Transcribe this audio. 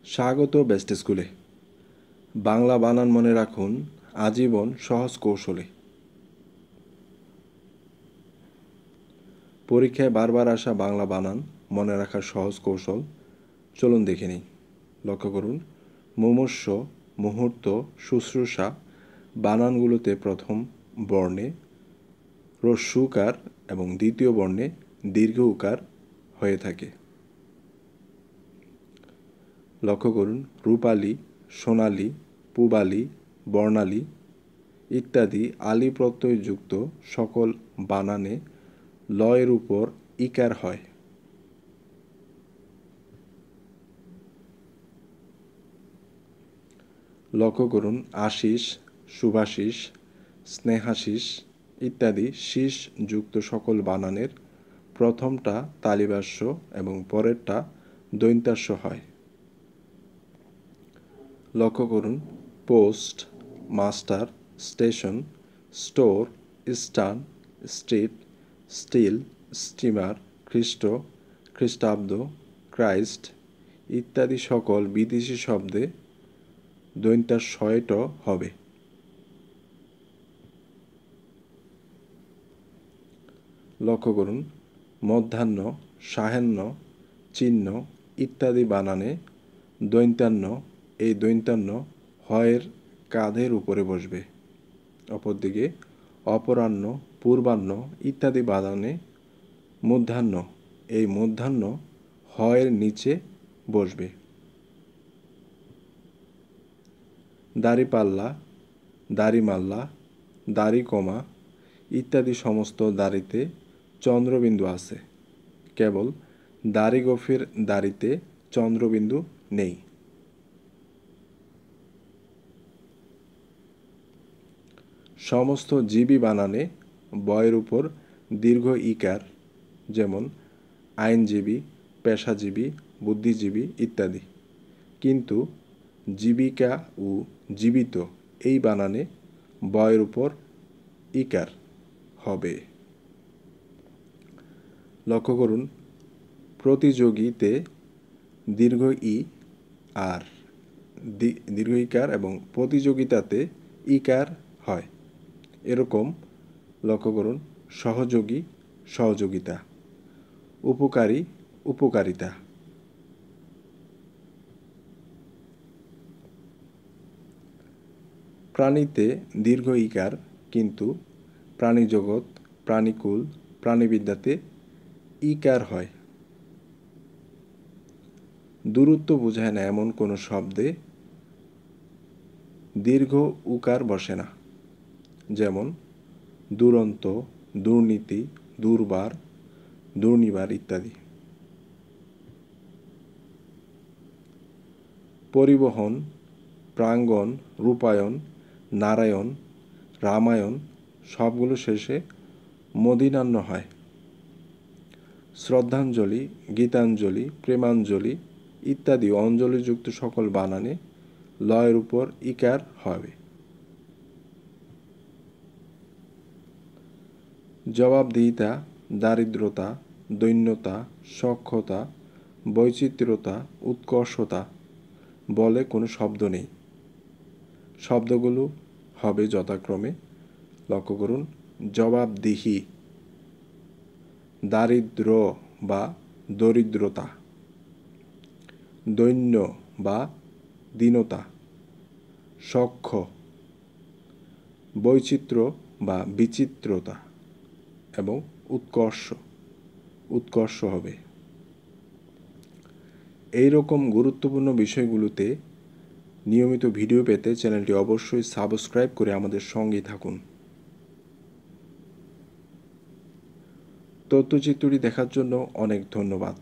স্বাগত বেস্ট স্কুলে। বাংলা বানান মনে রাখুন আজীবন সহজ কৌশলে। পরীক্ষায় বারবার আসা বাংলা বানান মনে রাখার সহজ কৌশল চলুন দেখে নিই। লক্ষ্য করুন, মুমূর্ষ, মুহূর্ত, শুশ্রূষা বানানগুলোতে প্রথম বর্ণে হ্রস্ব উকার এবং দ্বিতীয় বর্ণে দীর্ঘ উকার হয়ে থাকে। লক্ষ্য করুন, রূপালী, সোনালী, পূবালী, বর্ণালী ইত্যাদি আলি প্রত্যয়যুক্ত সকল বানানে লয়ের উপর ইকার হয়। লক্ষ্য করুন, আশিস, শুভাশিস, স্নেহাশিস ইত্যাদি শীষ যুক্ত সকল বানানের প্রথমটা তালিবাস্য এবং পরেরটা দন্ত্যাস্য হয়। লক্ষ্য করুন, পোস্ট, মাস্টার, স্টেশন, স্টোর, স্টান, স্ট্রিট, স্টিল, স্টিমার, খ্রিস্ট, খ্রিস্টাব্দ, ক্রাইস্ট ইত্যাদি সকল বিদেশি শব্দে দন্ত্যাস্যয় ট হবে। লক্ষ্য করুন, মধ্যাহ্ন, সায়াহ্ন, চিহ্ন ইত্যাদি বানানে দন্ত্যান্ন, এই দন্ত্যান্ন হয়ের কাঁধের উপরে বসবে। অপরদিকে অপরাহ্ন, পূর্বাহ্ন ইত্যাদি বানানে মধ্যাহ্ন, এই মধ্যাহ্ন হয়ের নিচে বসবে। দাড়িপাল্লা, দাড়িমাল্লা, দাড়িকমা ইত্যাদি সমস্ত দাড়িতে চন্দ্রবিন্দু আছে, কেবল দাড়িগোঁফের দাড়িতে চন্দ্রবিন্দু নেই। সমস্ত জীবী বানানে বয়ের উপর দীর্ঘ ইকার, যেমন আইনজীবী, পেশাজীবী, বুদ্ধিজীবী ইত্যাদি, কিন্তু জীবিকা ও জীবিত এই বানানে বয়ের উপর ইকার হবে। লক্ষ্য করুন, প্রতিযোগীতে দীর্ঘ ই আর দীর্ঘ ইকার এবং প্রতিযোগিতাতে ইকার হয়। এরকম লক্ষ্য করুন, সহযোগী, সহযোগিতা, উপকারী, উপকারিতা। প্রাণীতে দীর্ঘ ইকার, কিন্তু প্রাণীজগৎ, প্রাণীকুল, প্রাণীবিদ্যাতে ইকার হয়। দূরত্ব বোঝায় না এমন কোনো শব্দে দীর্ঘ উকার বসে না, যেমন দুরন্ত, দুর্নীতি, দুর্বার, দুর্নিবার ইত্যাদি। পরিবহন, প্রাঙ্গণ, রূপায়ণ, নারায়ণ, রামায়ণ সবগুলো শেষে মদিনান্য হয়। শ্রদ্ধাঞ্জলি, গীতাঞ্জলি, প্রেমাঞ্জলি ইত্যাদি অঞ্জলিযুক্ত সকল বানানে লয়ের উপর ইকার হবে। জবাবদিহিতা, দারিদ্রতা, দৈন্যতা, সক্ষতা, বৈচিত্র্যতা, উৎকর্ষতা বলে কোনো শব্দ নেই। শব্দগুলো হবে যথাক্রমে, লক্ষ্য করুন, জবাবদিহি, দারিদ্র বা দরিদ্রতা, দৈন্য বা দীনতা, সখ্য, বৈচিত্র্য বা বিচিত্রতা এবং উৎকর্ষ, উৎকর্ষ হবে। এই রকম গুরুত্বপূর্ণ বিষয়গুলোতে নিয়মিত ভিডিও পেতে চ্যানেলটি অবশ্যই সাবস্ক্রাইব করে আমাদের সঙ্গেই থাকুন। তথ্যচিত্রটি দেখার জন্য অনেক ধন্যবাদ।